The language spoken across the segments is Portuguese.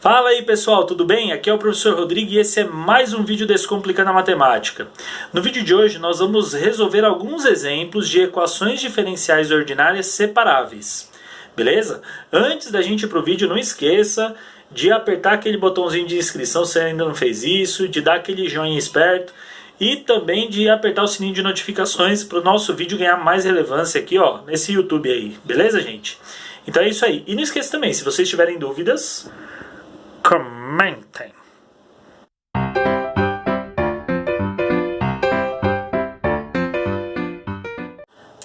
Fala aí pessoal, tudo bem? Aqui é o professor Rodrigo e esse é mais um vídeo Descomplicando a Matemática. No vídeo de hoje nós vamos resolver alguns exemplos de equações diferenciais ordinárias separáveis. Beleza? Antes da gente ir para o vídeo, não esqueça de apertar aquele botãozinho de inscrição se ainda não fez isso, de dar aquele joinha esperto e também de apertar o sininho de notificações para o nosso vídeo ganhar mais relevância aqui, ó, nesse YouTube aí. Beleza, gente? Então é isso aí. E não esqueça também, se vocês tiverem dúvidas, comentem.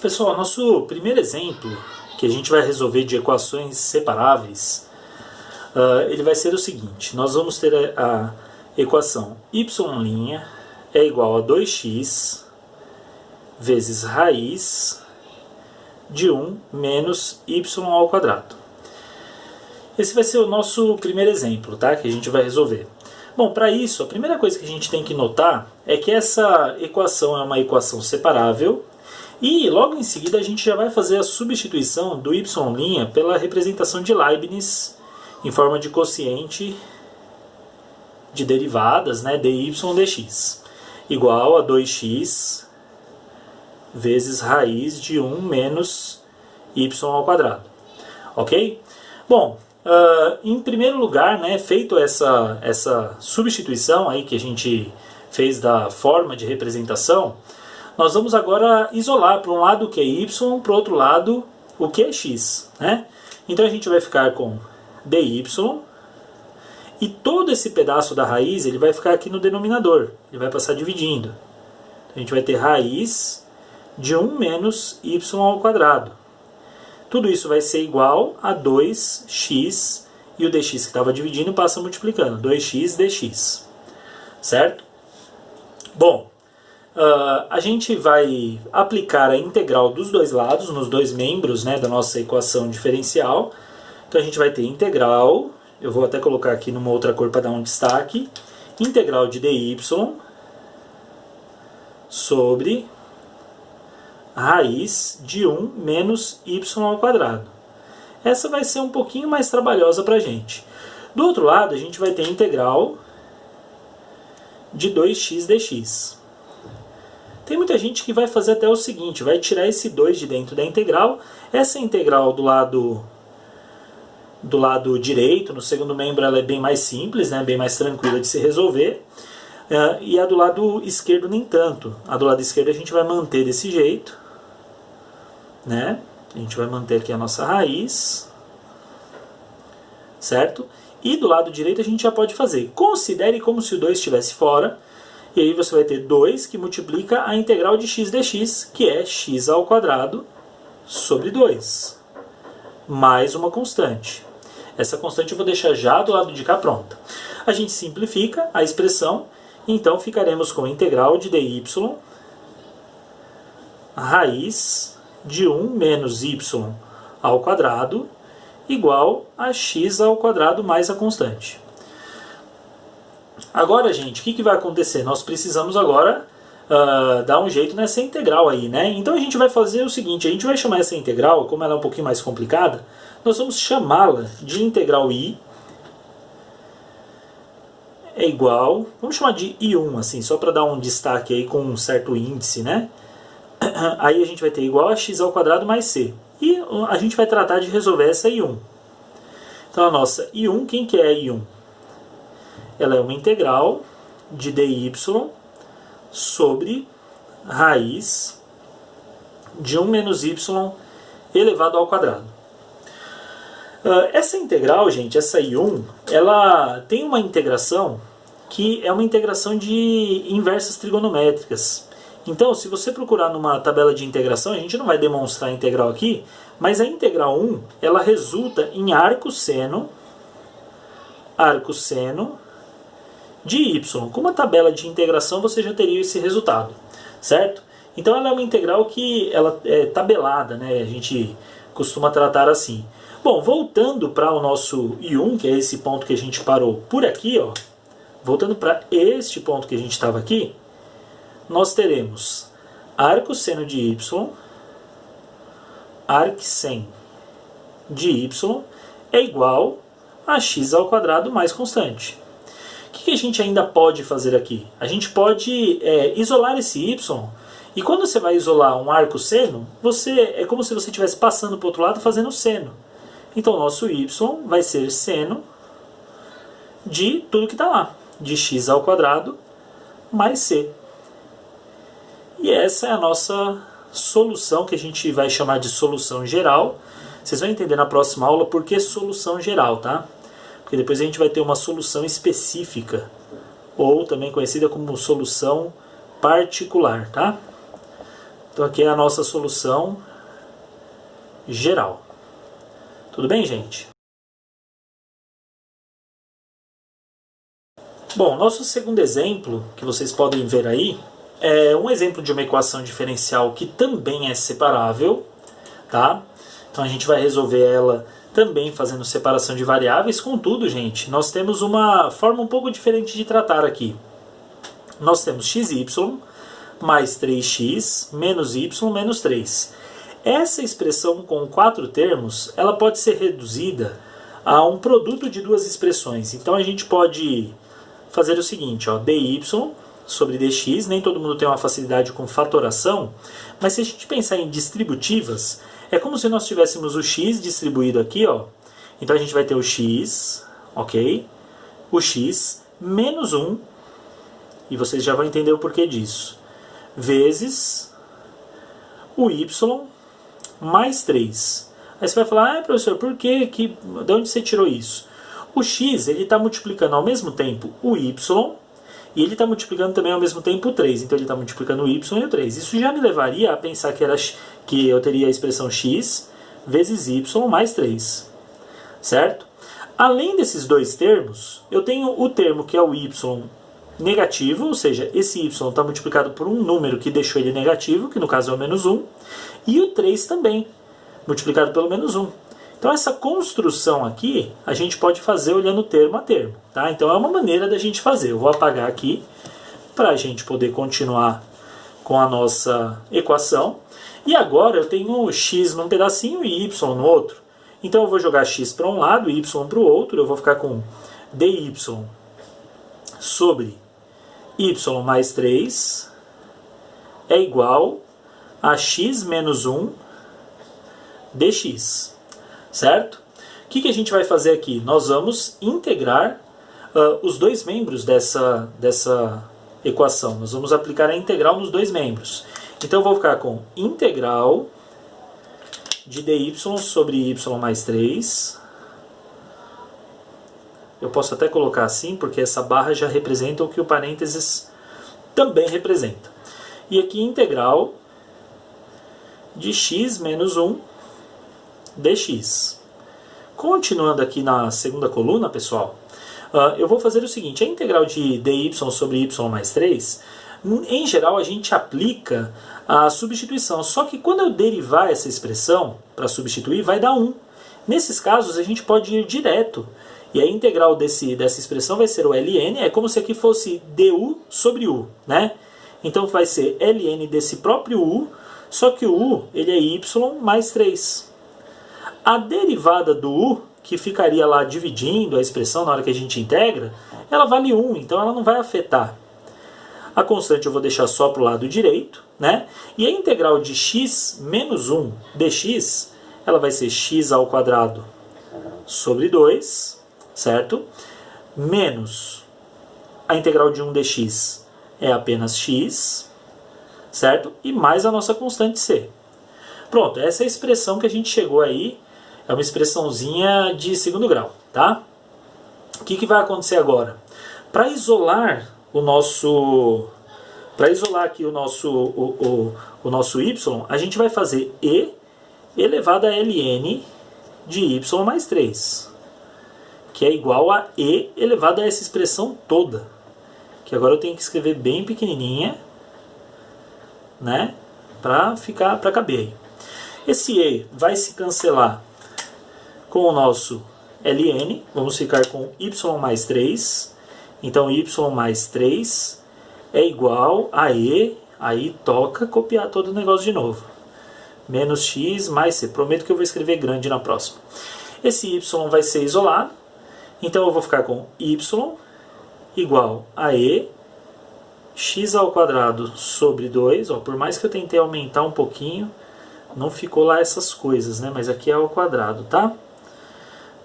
Pessoal, nosso primeiro exemplo que a gente vai resolver de equações separáveis, ele vai ser o seguinte. Nós vamos ter a equação y' é igual a 2x vezes raiz de 1 menos y ao quadrado. Esse vai ser o nosso primeiro exemplo, tá? Que a gente vai resolver. Bom, para isso, a primeira coisa que a gente tem que notar é que essa equação é uma equação separável e logo em seguida a gente já vai fazer a substituição do y' pela representação de Leibniz em forma de quociente de derivadas, né, dy dx, igual a 2x vezes raiz de 1 menos y ao quadrado. Ok? Bom, em primeiro lugar, né, feito essa substituição aí que a gente fez da forma de representação, nós vamos agora isolar para um lado o que é y, para o outro lado o que é x. Né? Então a gente vai ficar com dy, e todo esse pedaço da raiz ele vai ficar aqui no denominador, ele vai passar dividindo. Então, a gente vai ter raiz de 1 menos y ao quadrado. Tudo isso vai ser igual a 2x, e o dx que estava dividindo passa multiplicando, 2x dx. Certo? Bom, a gente vai aplicar a integral dos dois lados, nos dois membros, né, da nossa equação diferencial. Então a gente vai ter integral, eu vou até colocar aqui numa outra cor para dar um destaque, integral de dy sobre raiz de 1 menos y ao quadrado. Essa vai ser um pouquinho mais trabalhosa para a gente. Do outro lado, a gente vai ter a integral de 2x dx. Tem muita gente que vai fazer até o seguinte, vai tirar esse 2 de dentro da integral, essa integral do lado direito, no segundo membro, ela é bem mais simples, né, bem mais tranquila de se resolver, e a do lado esquerdo nem tanto. A do lado esquerdo a gente vai manter desse jeito, né? A gente vai manter aqui a nossa raiz, certo? E do lado direito a gente já pode fazer. Considere como se o 2 estivesse fora, e aí você vai ter 2 que multiplica a integral de x dx, que é x ao quadrado sobre 2, mais uma constante. Essa constante eu vou deixar já do lado de cá pronta. A gente simplifica a expressão, então ficaremos com a integral de dy raiz de 1 menos y ao quadrado igual a x ao quadrado mais a constante. Agora, gente, o que vai acontecer? Nós precisamos agora dar um jeito nessa integral aí, né? Então a gente vai fazer o seguinte, a gente vai chamar essa integral, como ela é um pouquinho mais complicada, nós vamos chamá-la de integral I é igual, vamos chamar de I1, assim, só para dar um destaque aí com um certo índice, né? Aí a gente vai ter igual a x ao quadrado mais c. E a gente vai tratar de resolver essa I1. Então a nossa I1, quem que é a I1? Ela é uma integral de dy sobre raiz de 1 menos y elevado ao quadrado. Essa integral, gente, essa I1, ela tem uma integração que é uma integração de inversas trigonométricas. Então, se você procurar numa tabela de integração, a gente não vai demonstrar a integral aqui, mas a integral 1, ela resulta em arcosseno de y. Com uma tabela de integração você já teria esse resultado, certo? Então ela é uma integral que ela é tabelada, né? A gente costuma tratar assim. Bom, voltando para o nosso I1, que é esse ponto que a gente parou por aqui, ó, voltando para este ponto que a gente estava aqui, nós teremos arcosseno de y, arcsen de y é igual a x ao quadrado mais constante. O que a gente ainda pode fazer aqui? A gente pode isolar esse y, e quando você vai isolar um arco seno, é como se você estivesse passando para o outro lado fazendo seno. Então o nosso y vai ser seno de tudo que está lá, de x ao quadrado mais c. E essa é a nossa solução, que a gente vai chamar de solução geral. Vocês vão entender na próxima aula por que solução geral, tá? Porque depois a gente vai ter uma solução específica, ou também conhecida como solução particular, tá? Então aqui é a nossa solução geral. Tudo bem, gente? Bom, nosso segundo exemplo, que vocês podem ver aí, é um exemplo de uma equação diferencial que também é separável, tá? Então a gente vai resolver ela também fazendo separação de variáveis. Contudo, gente, nós temos uma forma um pouco diferente de tratar aqui. Nós temos xy mais 3x menos y menos 3. Essa expressão com 4 termos, ela pode ser reduzida a um produto de duas expressões. Então a gente pode fazer o seguinte, ó, dy sobre dx, nem todo mundo tem uma facilidade com fatoração, mas se a gente pensar em distributivas, é como se nós tivéssemos o x distribuído aqui, ó. Então a gente vai ter o x, ok? O x menos 1, e vocês já vão entender o porquê disso, vezes o y mais 3. Aí você vai falar, professor, por que, de onde você tirou isso? O x ele está multiplicando ao mesmo tempo o y, e ele está multiplicando também ao mesmo tempo o 3. Então ele está multiplicando o y e o 3. Isso já me levaria a pensar que eu teria a expressão x vezes y mais 3. Certo? Além desses dois termos, eu tenho o termo que é o y negativo, ou seja, esse y está multiplicado por um número que deixou ele negativo, que no caso é o menos 1, e o 3 também, multiplicado pelo menos 1. Então essa construção aqui, a gente pode fazer olhando termo a termo. Tá? Então é uma maneira da gente fazer. Eu vou apagar aqui, para a gente poder continuar com a nossa equação. E agora eu tenho x num pedacinho e y no outro. Então eu vou jogar x para um lado e y para o outro. Eu vou ficar com dy sobre y mais 3 é igual a x menos 1 dx. Certo? O que a gente vai fazer aqui? Nós vamos integrar os dois membros dessa equação. Nós vamos aplicar a integral nos dois membros. Então eu vou ficar com integral de dy sobre y mais 3. Eu posso até colocar assim, porque essa barra já representa o que o parênteses também representa. E aqui integral de x menos 1 dx. Continuando aqui na segunda coluna, pessoal, eu vou fazer o seguinte, a integral de dy sobre y mais 3, em geral a gente aplica a substituição, só que quando eu derivar essa expressão para substituir, vai dar 1. Nesses casos a gente pode ir direto, e a integral dessa expressão vai ser o ln, é como se aqui fosse du sobre u, né? Então vai ser ln desse próprio u, só que o u ele é y mais 3. A derivada do u, que ficaria lá dividindo a expressão na hora que a gente integra, ela vale 1, então ela não vai afetar. A constante eu vou deixar só para o lado direito, né? E a integral de x menos 1 dx, ela vai ser x ao quadrado sobre 2, certo? Menos a integral de 1 dx é apenas x, certo? E mais a nossa constante c. Pronto, essa é a expressão que a gente chegou aí, é uma expressãozinha de segundo grau, tá? O que vai acontecer agora? Para isolar o nosso... Para isolar aqui o nosso y, a gente vai fazer e elevado a ln de y mais 3, que é igual a e elevado a essa expressão toda, que agora eu tenho que escrever bem pequenininha, né, para caber aí. Esse e vai se cancelar com o nosso ln, vamos ficar com y mais 3, então y mais 3 é igual a e, aí toca copiar todo o negócio de novo, menos x mais c, prometo que eu vou escrever grande na próxima. Esse y vai ser isolado, Então eu vou ficar com y igual a e x ao quadrado sobre 2, ó, por mais que eu tentei aumentar um pouquinho, não ficou lá essas coisas, né? Mas aqui é ao quadrado, tá?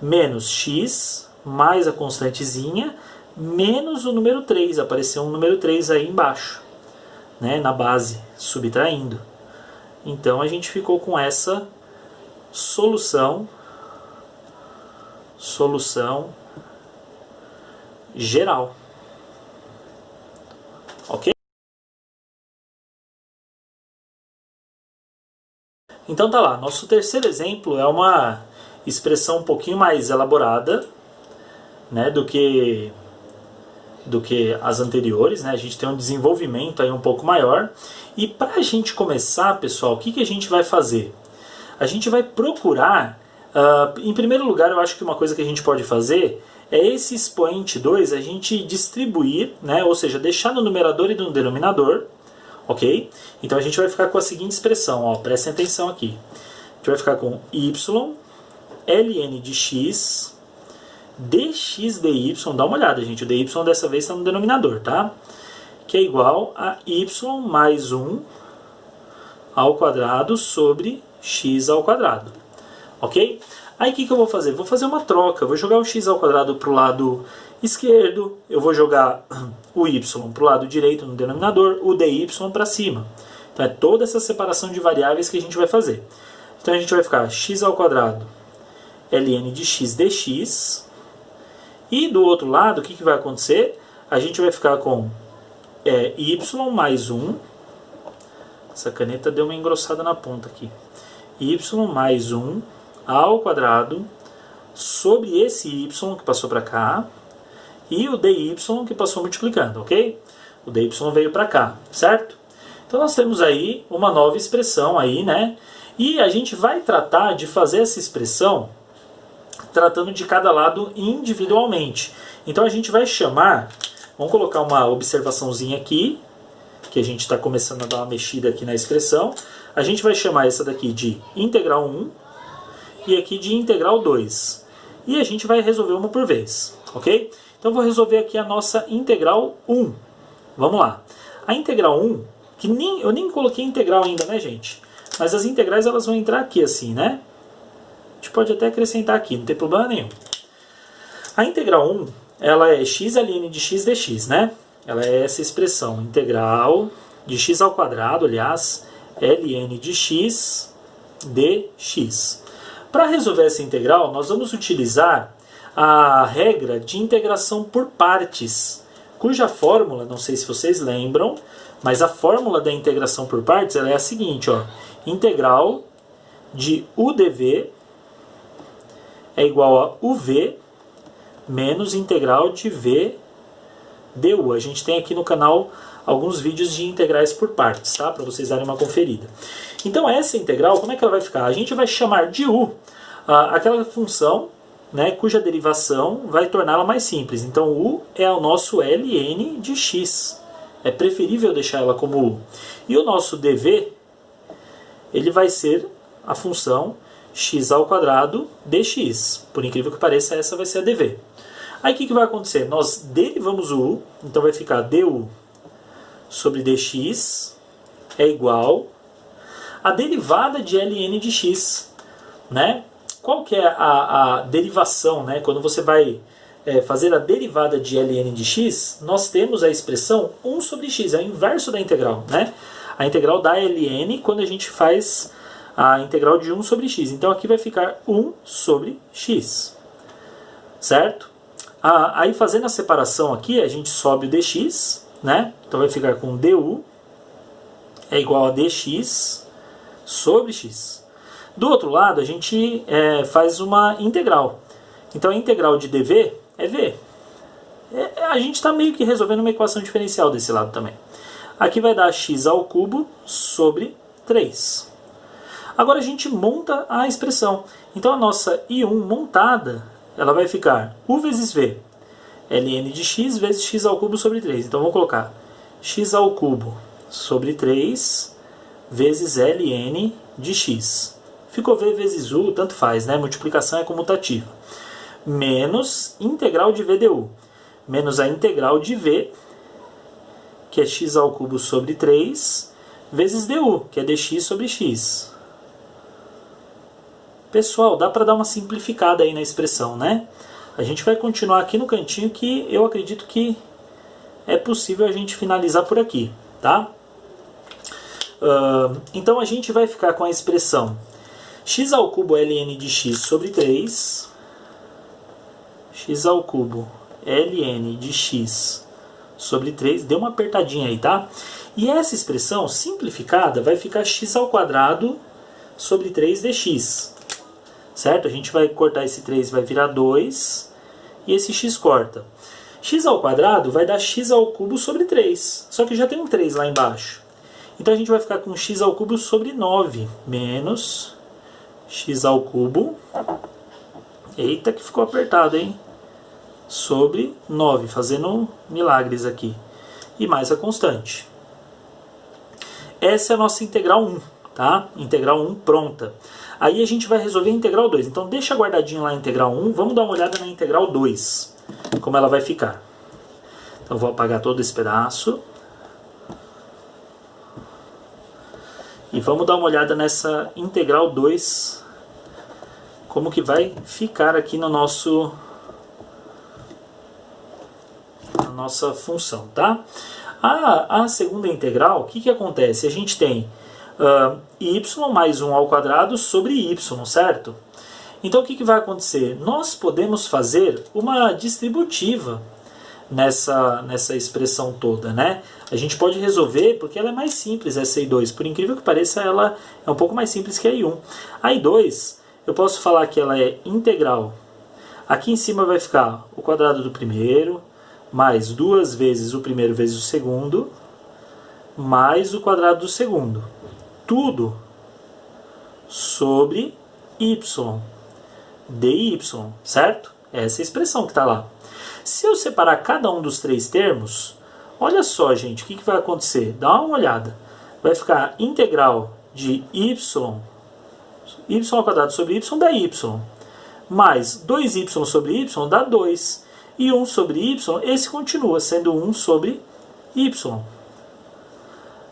Menos x, mais a constantezinha, menos o número 3, apareceu um número 3 aí embaixo, né? Na base, subtraindo. Então a gente ficou com essa solução geral. Ok? Então tá lá, nosso terceiro exemplo é uma expressão um pouquinho mais elaborada, né, do que as anteriores, né? A gente tem um desenvolvimento aí um pouco maior. E para a gente começar, pessoal, o que a gente vai fazer? A gente vai procurar, em primeiro lugar, eu acho que uma coisa que a gente pode fazer é esse expoente 2 a gente distribuir, né? Ou seja, deixar no numerador e no denominador, ok? Então a gente vai ficar com a seguinte expressão, ó, prestem atenção aqui. A gente vai ficar com y ln de x dx dy, dá uma olhada, gente, o dy dessa vez está no denominador, tá? Que é igual a y mais 1 ao quadrado sobre x ao quadrado, ok? Aí o que eu vou fazer? Vou fazer uma troca, vou jogar o x ao quadrado para o lado esquerdo, eu vou jogar o y para o lado direito no denominador, o dy para cima. Então é toda essa separação de variáveis que a gente vai fazer. Então a gente vai ficar x ao quadrado ln de x dx. E do outro lado, o que vai acontecer? A gente vai ficar com y mais 1. Essa caneta deu uma engrossada na ponta aqui. Y mais 1 ao quadrado sobre esse y que passou para cá. E o dy que passou multiplicando, ok? O dy veio para cá, certo? Então nós temos aí uma nova expressão aí, né? E a gente vai tratar de fazer essa expressão tratando de cada lado individualmente. Então a gente vai chamar, vamos colocar uma observaçãozinha aqui, que a gente está começando a dar uma mexida aqui na expressão. A gente vai chamar essa daqui de integral 1 e aqui de integral 2. E a gente vai resolver uma por vez, ok? Então eu vou resolver aqui a nossa integral 1. Vamos lá. A integral 1, que eu nem coloquei integral ainda, né, gente? Mas as integrais elas vão entrar aqui assim, né? A gente pode até acrescentar aqui, não tem problema nenhum. A integral 1, ela é x ln de x dx, né? Ela é essa expressão, integral de x ao quadrado, aliás, ln de x dx. Para resolver essa integral, nós vamos utilizar a regra de integração por partes, cuja fórmula, não sei se vocês lembram, mas a fórmula da integração por partes ela é a seguinte, ó, integral de udv é igual a uv menos integral de v du. A gente tem aqui no canal alguns vídeos de integrais por partes, tá? Para vocês darem uma conferida. Então essa integral, como é que ela vai ficar? A gente vai chamar de u aquela função, né, cuja derivação vai torná-la mais simples. Então u é o nosso ln de x. É preferível deixar ela como u. E o nosso dv, ele vai ser a função x ao quadrado dx. Por incrível que pareça, essa vai ser a dv. Aí o que vai acontecer? Nós derivamos o u, então vai ficar du sobre dx é igual a derivada de ln de x, né? Qual que é a derivação, né? Quando você vai fazer a derivada de ln de x, nós temos a expressão 1 sobre x, é o inverso da integral, né? A integral dá ln quando a gente faz a integral de 1 sobre x. Então aqui vai ficar 1 sobre x, certo? Aí fazendo a separação aqui, a gente sobe o dx, né? Então vai ficar com du é igual a dx sobre x. Do outro lado, a gente faz uma integral. Então a integral de dv é v. A gente está meio que resolvendo uma equação diferencial desse lado também. Aqui vai dar x ao cubo sobre 3. Agora a gente monta a expressão. Então a nossa I1 montada, ela vai ficar u vezes v, ln de x vezes x ao cubo sobre 3. Então vamos colocar x ao cubo sobre 3 vezes ln de x. Ficou v vezes u, tanto faz, né? Multiplicação é comutativa. menos integral de v du, menos a integral de v, que é x ao cubo sobre 3, vezes du, que é dx sobre x. Pessoal, dá para dar uma simplificada aí na expressão, né? A gente vai continuar aqui no cantinho que eu acredito que é possível a gente finalizar por aqui, tá? Então a gente vai ficar com a expressão x ao cubo ln de x sobre 3, x ao cubo ln de x sobre 3, deu uma apertadinha aí, tá? E essa expressão simplificada vai ficar x ao quadrado sobre 3 dx, certo? A gente vai cortar esse 3, vai virar 2, e esse x corta. X ao quadrado vai dar x ao cubo sobre 3, só que já tem um 3 lá embaixo. Então a gente vai ficar com x ao cubo sobre 9, menos x ao cubo, eita que ficou apertado, hein? Sobre 9, fazendo milagres aqui. E mais a constante. Essa é a nossa integral 1, tá? Integral 1 pronta. Aí a gente vai resolver a integral 2. Então deixa guardadinho lá a integral 1, vamos dar uma olhada na integral 2, como ela vai ficar. Então vou apagar todo esse pedaço. E vamos dar uma olhada nessa integral 2, como que vai ficar aqui no na nossa função, tá? A segunda integral, o que que acontece? A gente tem y mais 1 ao quadrado sobre y, certo? Então o que que vai acontecer? Nós podemos fazer uma distributiva nessa expressão toda, né? A gente pode resolver, porque ela é mais simples, essa I2. Por incrível que pareça, ela é um pouco mais simples que a I1. A I2, eu posso falar que ela é integral. Aqui em cima vai ficar o quadrado do primeiro, mais 2 vezes o primeiro vezes o segundo, mais o quadrado do segundo. Tudo sobre y, dy, certo? Essa é a expressão que está lá. Se eu separar cada um dos três termos, olha só, gente, o que vai acontecer? Dá uma olhada. Vai ficar integral de y ao quadrado sobre y dá y, mais 2y sobre y dá 2, e 1 sobre y, esse continua sendo 1 sobre y.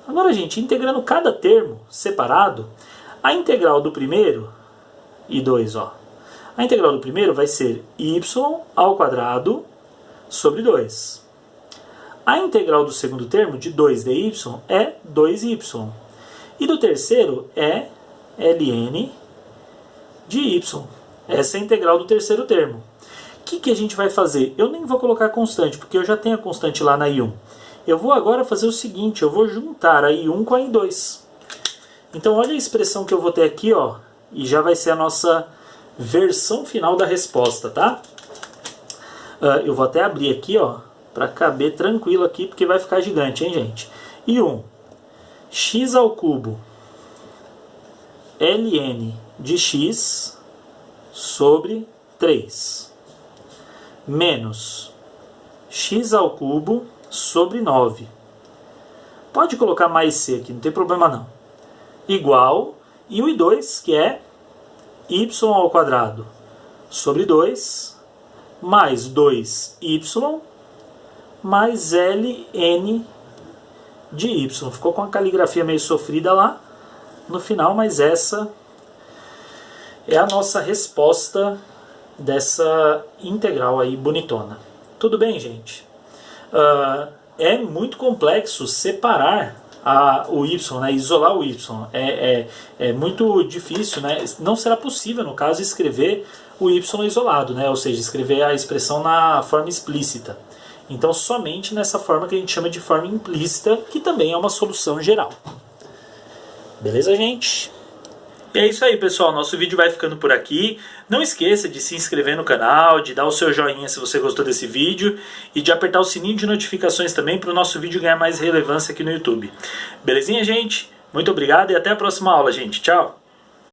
Agora, gente, integrando cada termo separado, a integral do primeiro, I2, ó, a integral do primeiro vai ser y ao quadrado sobre 2. A integral do segundo termo, de 2dy, é 2y. E do terceiro é ln de y. Essa é a integral do terceiro termo. O que a gente vai fazer? Eu nem vou colocar constante, porque eu já tenho a constante lá na I1. Eu vou agora fazer o seguinte, eu vou juntar a I1 com a I2. Então olha a expressão que eu vou ter aqui, ó, e já vai ser a nossa versão final da resposta, tá? Eu vou até abrir aqui, ó, para caber tranquilo aqui, porque vai ficar gigante, hein, gente? I1, x ao cubo ln de x sobre 3, menos x ao cubo sobre 9. Pode colocar mais c aqui, não tem problema não. Igual, e o I2, que é y ao quadrado sobre 2, mais 2y, mais ln de y. Ficou com a caligrafia meio sofrida lá no final, mas essa é a nossa resposta dessa integral aí bonitona. Tudo bem, gente? É muito complexo separar o y, né? Isolar o y. É muito difícil, né? Não será possível, no caso, escrever o y isolado, né? Ou seja, escrever a expressão na forma explícita. Então, somente nessa forma que a gente chama de forma implícita, que também é uma solução geral. Beleza, gente? E é isso aí, pessoal. Nosso vídeo vai ficando por aqui. Não esqueça de se inscrever no canal, de dar o seu joinha se você gostou desse vídeo e de apertar o sininho de notificações também para o nosso vídeo ganhar mais relevância aqui no YouTube. Belezinha, gente? Muito obrigado e até a próxima aula, gente. Tchau!